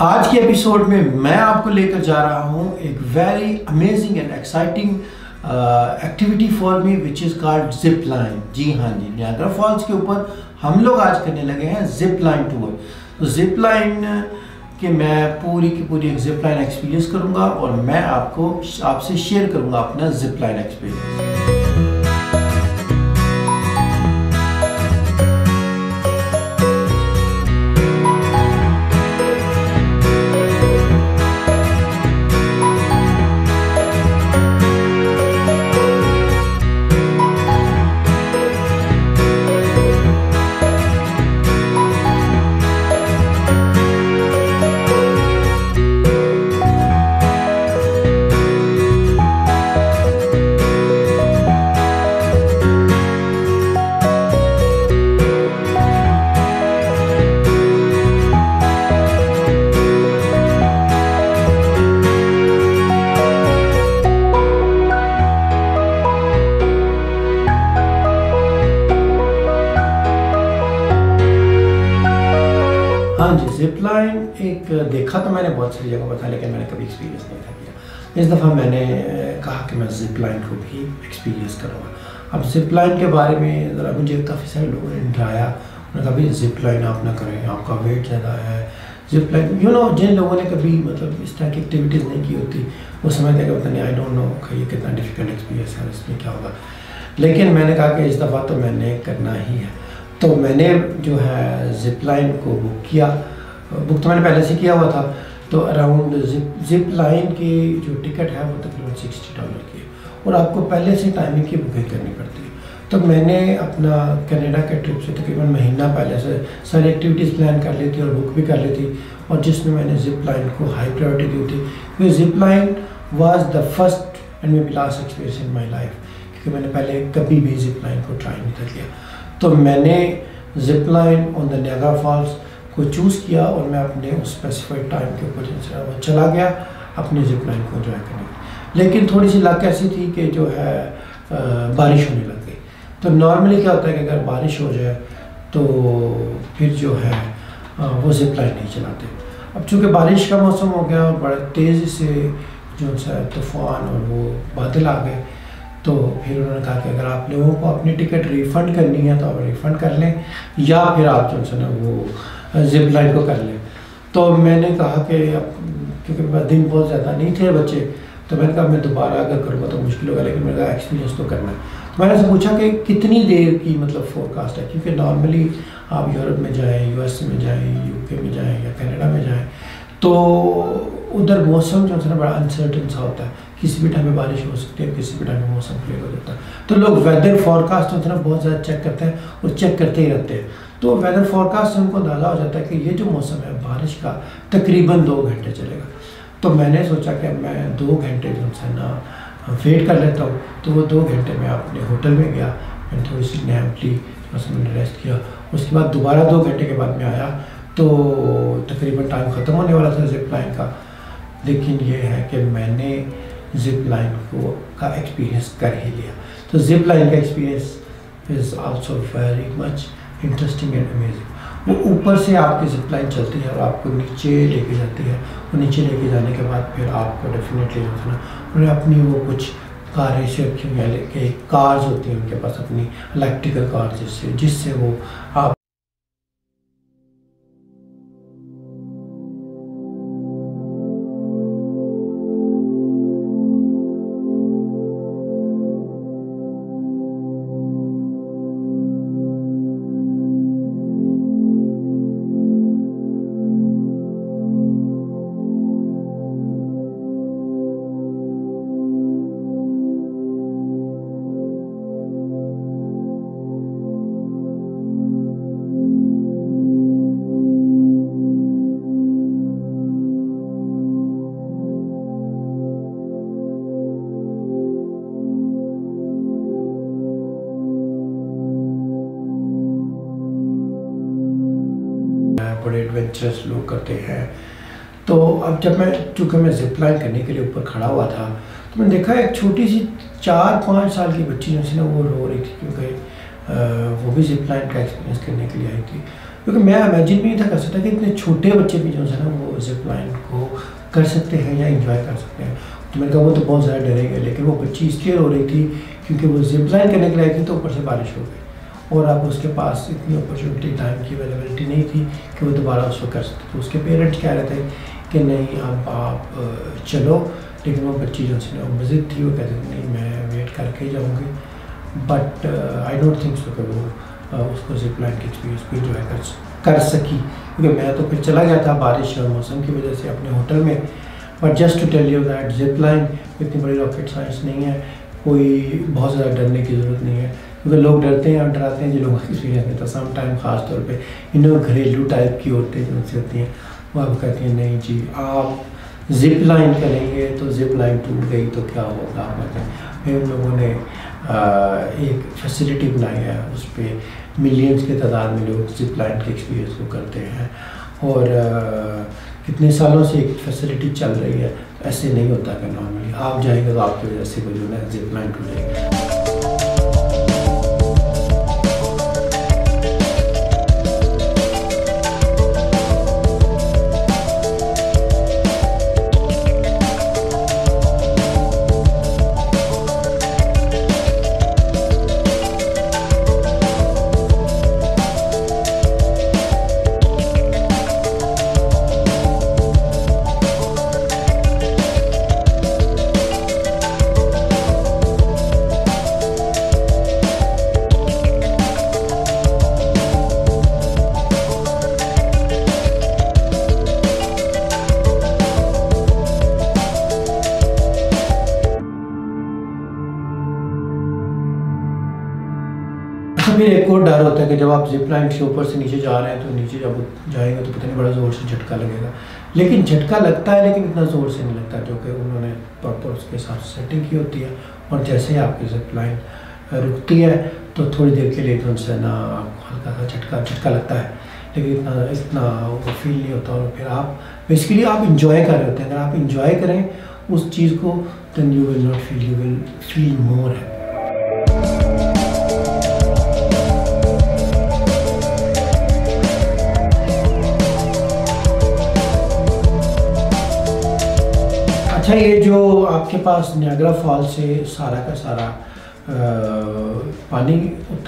आज के एपिसोड में मैं आपको लेकर जा रहा हूं एक very amazing and exciting activity for me which is called zip line. जी हाँ जी, नियाग्रा फॉल्स के ऊपर हम लोग आज करने लगे हैं जिप लाइन टूर। तो जिप लाइन के मैं पूरी की पूरी एक जिप लाइन एक्सपीरियंस करूंगा और मैं आपसे शेयर करूंगा अपना जिप लाइन एक्सपीरियंस। हाँ जी, जिप लाइन एक देखा तो मैंने बहुत सारी जगह पर था, लेकिन मैंने कभी एक्सपीरियंस नहीं था किया। इस दफ़ा मैंने कहा कि मैं जिप लाइन को भी एक्सपीरियंस करूँगा। अब जिप लाइन के बारे में ज़रा मुझे काफ़ी सारे लोगों ने डराया। उन्होंने कहा भाई जिप लाइन आप ना करें, आपका वेट ज़्यादा है। जिप लाइन जिन लोगों ने कभी इस तरह की एक्टिविटीज़ नहीं की होती वो समझते कि पता नहीं, आई डोंट नो कि ये कितना डिफिकल्ट एक्सपीरियंस है, इसमें क्या होगा। लेकिन मैंने कहा कि इस दफ़ा तो मैंने करना ही है। तो मैंने जो है जिप लाइन को बुक किया। बुक तो मैंने पहले से किया हुआ था। तो अराउंड जिप लाइन की जो टिकट है वो तकरीबन $60 की है और आपको पहले से टाइमिंग की बुकिंग करनी पड़ती है। तो मैंने अपना कनाडा के ट्रिप से तकरीबन महीना पहले से सारी एक्टिविटीज़ प्लान कर ली थी और बुक भी कर ली थी, और जिसमें मैंने जिप लाइन को हाई प्रायोरिटी दी थी क्योंकि zip line was the first and may be last experience in my life, क्योंकि मैंने पहले कभी भी जिप लाइन को ट्राई नहीं था किया। तो मैंने zip line on the Niagara Falls को चूज़ किया और मैं अपने उस स्पेसिफाइड टाइम के ऊपर वो चला गया अपनी जिप लाइन को एंजॉय करने। लेकिन थोड़ी सी लक ऐसी थी कि जो है बारिश होने लग गई। तो नॉर्मली क्या होता है कि अगर बारिश हो जाए तो फिर जो है वो जिप लाइन नहीं चलाते। अब चूँकि बारिश का मौसम हो गया और बड़े तेज़ी से जो सा तूफ़ान और वो बादल आ गए, तो फिर उन्होंने कहा कि अगर आप लोगों को अपनी टिकट रिफ़ंड करनी है तो आप रिफ़ंड कर लें या फिर आप जो है ना वो जिप लाइन को कर लें। तो मैंने कहा कि क्योंकि दिन बहुत ज़्यादा नहीं थे बच्चे, तो मैंने कहा मैं दोबारा अगर करूँगा तो मुश्किल होगा, लेकिन मेरा एक्सपीरियंस तो करना है। तो मैंने से पूछा कि कितनी देर की फोरकास्ट है, क्योंकि नॉर्मली आप यूरोप में जाएँ, US में जाएँ, UK में जाएँ या कनाडा में जाएँ तो उधर मौसम जो है ना बड़ा अनसर्टन सा होता है। किसी भी टाइम में बारिश हो सकती है, किसी भी टाइम में मौसम क्लियर हो जाता है। तो लोग वेदर फोरकास्ट होता है ना बहुत ज़्यादा चेक करते हैं और चेक करते ही रहते हैं। तो वेदर फोरकास्ट से उनको अंदाज़ा हो जाता है कि ये जो मौसम है बारिश का तकरीबन 2 घंटे चलेगा। तो मैंने सोचा कि मैं 2 घंटे जो है ना वेट कर लेता हूँ। तो वो 2 घंटे में अपने होटल में गया, मैंने थोड़ी सी नैप ली, मैंने रेस्ट किया। उसके बाद दोबारा 2 घंटे के बाद मैं आया तो तकरीबन टाइम ख़त्म होने वाला था जिप लाइन का। लेकिन ये है कि मैंने जिप लाइन का एक्सपीरियंस कर ही लिया। तो जिप लाइन का experience is also very much interesting and amazing. वो ऊपर से आपकी जिप लाइन चलती है और आपको नीचे लेके जाती है, और नीचे लेके जाने के बाद फिर आपको डेफिनेटली जो है ना उन्हें अपनी वो कुछ कारें से रखी हुई हैं, लेके कार्स होती हैं उनके पास अपनी इलेक्ट्रिकल कार, जिससे वो आप बड़े एडवेंचरस लोग करते हैं। तो अब जब चूँकि मैं जिप लाइन करने के लिए ऊपर खड़ा हुआ था तो मैंने देखा एक छोटी सी 4-5 साल की बच्ची जो थी ना वो रो रही थी, क्योंकि वो भी जिप लाइन का एक्सपीरियंस करने के लिए आई थी। क्योंकि मैं इमेजिन भी नहीं था कर सकता कि इतने छोटे बच्चे भी जो है ना वो जिप लाइन को कर सकते हैं या इंजॉय कर सकते हैं। तो मैंने कहा वो तो बहुत ज़्यादा डरेंगे, लेकिन वो बच्ची इसलिए रो रही थी क्योंकि वो जिप लाइन करने के लिए आई थी तो ऊपर से बारिश हो गई और अब उसके पास इतनी अपॉर्चुनिटी टाइम की अवेलेबिलिटी नहीं थी कि वो दोबारा उसको कर सकते। तो उसके पेरेंट्स कह रहे थे कि नहीं अब आप चलो, लेकिन वो बच्ची जो है वो मज़िद थी, वो कहते थे नहीं मैं वेट करके जाऊँगी। But I don't think so कि वो उसको जिप लाइन के एक्सपीरियंस को इंजॉय कर सकी, क्योंकि मैं तो फिर चला गया था बारिश और मौसम की वजह से अपने होटल में। But just to tell you that zip line इतनी बड़ी रॉकेट साइंस नहीं है, कोई बहुत ज़्यादा डरने की ज़रूरत नहीं है, क्योंकि लोग डरते हैं और डराते हैं जिन लोगों का एक्सपीरियंस नहीं था। सम टाइम ख़ास तौर पे इन घरेलू टाइप की औरतें जो उनसे होती हैं वो आप कहती हैं नहीं जी आप जिप लाइन करेंगे तो जिप लाइन टूट गई तो क्या होगा। फिर उन लोगों ने एक फैसिलिटी बनाई है, उस पर मिलियंस के तादाद में लोग जिप लाइन के एक्सपीरियंस को करते हैं और कितने सालों से एक फैसिलिटी चल रही है। ऐसे नहीं होता कि नॉर्मली आप जाएंगे तो आपकी वजह से वो जो है जिप लाइन टूट जाएगी। फिर एक और डर होता है कि जब आप जिप लाइन के ऊपर से नीचे जा रहे हैं तो नीचे जब जाएंगे तो पता नहीं बड़ा ज़ोर से झटका लगेगा, लेकिन झटका लगता है लेकिन इतना ज़ोर से नहीं लगता, जो कि उन्होंने प्रॉपर उसके हिसाब से सेटिंग की होती है। और जैसे ही आपकी जिप लाइन रुकती है तो थोड़ी देर के लिए तो उनसे ना आपको हल्का सा झटका लगता है, लेकिन इतना वो फील नहीं होता। और फिर आप बेसिकली आप इंजॉय कर रहे होते हैं। अगर आप इंजॉय करें उस चीज़ को then you will not feel, you will feel more है। अच्छा, ये जो आपके पास नियाग्रा फॉल से सारा का सारा पानी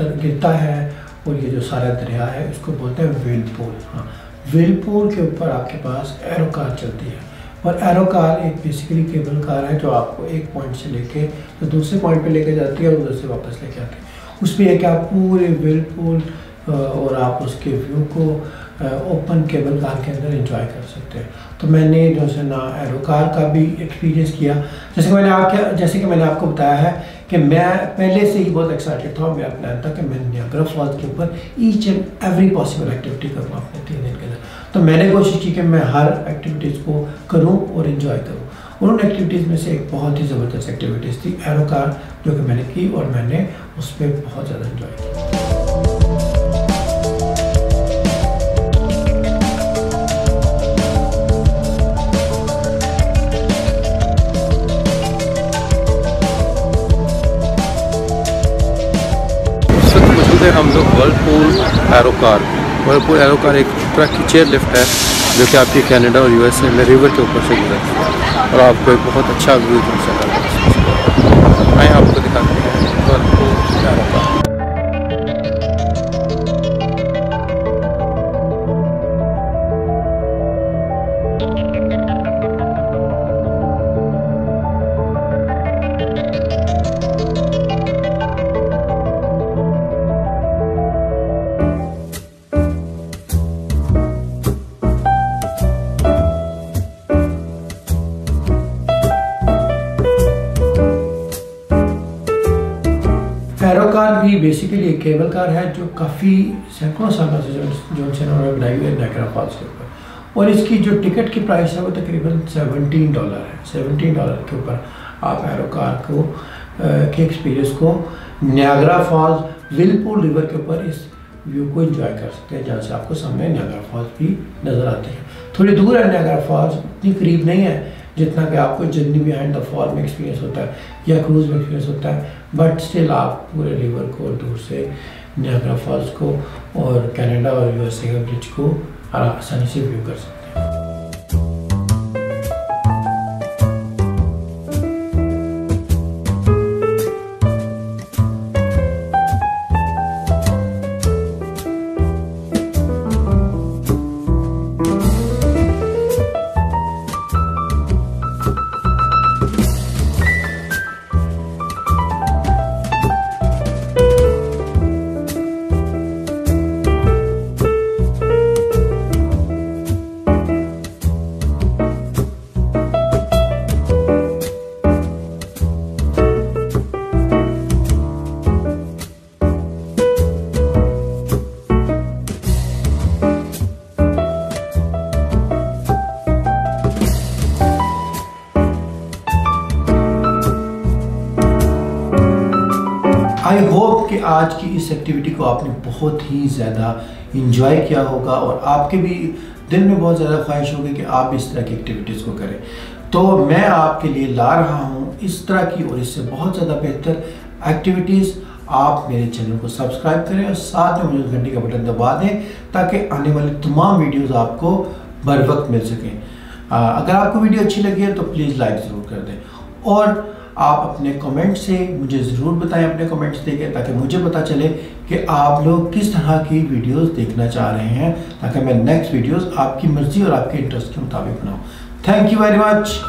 गिरता है और ये जो सारा दरिया है इसको बोलते हैं व्हिर्लपूल। हाँ, व्हिर्लपूल के ऊपर आपके पास एरो कार चलती है और एरो कार एक बेसिकली केबल कार है जो आपको एक पॉइंट से लेके तो दूसरे पॉइंट पे लेके जाती है और उधर से वापस लेके आती है। उसमें यह कि आप पूरे व्हिर्लपूल और आप उसके व्यू को ओपन केबल कार के अंदर एंजॉय कर सकते हैं। तो मैंने जो है ना एरो कार का भी एक्सपीरियंस किया। जैसे कि मैंने आपको बताया है कि मैं पहले से ही बहुत एक्साइटेड था। मेरा प्लान था कि मैं नियाग्रा फॉल्स के ऊपर each and every possible activity करूँ अपने 3 दिन के अंदर। तो मैंने कोशिश की कि मैं हर एक्टिविटीज़ को करूँ और इन्जॉय करूँ। उन एक्टिविटीज़ में से एक बहुत ही ज़बरदस्त एक्टिविटीज़ थी एरो कार, जो कि मैंने की और मैंने उस पर बहुत ज़्यादा इन्जॉय किया। हम लोग वर्लपूल एरो कार एक तरह की चेयर लिफ्ट है जो कि आपकी कनाडा और यूएसए में रिवर के ऊपर से गुजरती है और आपको एक बहुत अच्छा व्यू मिल सकता है। मैं आपको दिखाते हैं Whirlpool arrow car. Arrow car भी बेसिकली एक केबल कार है जो काफ़ी सैकड़ों सालों से जो उन्होंने बनाई हुई है नियाग्रा फॉल्स के ऊपर। और इसकी जो टिकट की प्राइस है वो तकरीबन $17 है। $17 के ऊपर आप एरो कार को के एक्सपीरियंस को नियाग्रा फॉल्स व्हिर्लपूल रिवर के ऊपर इस व्यू को एंजॉय कर सकते हैं, जहाँ से आपको सामने नियाग्रा फॉल्स भी नज़र आते हैं। थोड़ी दूर है नियाग्रा फॉल्स, इतनी करीब नहीं है जितना कि आपको जर्नी बिहाइंड द फॉल में एक्सपीरियंस होता है या क्रूज़ में एक्सपीरियंस होता है, बट स्टिल आप पूरे रिवर को दूर से नियाग्रा फॉल्स को और कनाडा और यूएसए के ब्रिज को आसानी से व्यू कर सकते हैं। आई होप कि आज की इस एक्टिविटी को आपने बहुत ही ज़्यादा इंजॉय किया होगा और आपके भी दिल में बहुत ज़्यादा ख्वाहिश होगी कि आप इस तरह की एक्टिविटीज़ को करें। तो मैं आपके लिए ला रहा हूँ इस तरह की और इससे बहुत ज़्यादा बेहतर एक्टिविटीज़। आप मेरे चैनल को सब्सक्राइब करें और साथ में मुझे घंटी का बटन दबा दें ताकि आने वाली तमाम वीडियोज़ आपको बर वक्त मिल सकें। अगर आपको वीडियो अच्छी लगी है तो प्लीज़ लाइक ज़रूर कर दें और आप अपने कमेंट से मुझे ज़रूर बताएं, अपने कमेंट्स देखें ताकि मुझे पता चले कि आप लोग किस तरह की वीडियोस देखना चाह रहे हैं ताकि मैं नेक्स्ट वीडियोस आपकी मर्ज़ी और आपके इंटरेस्ट के मुताबिक बनाऊं। Thank you very much.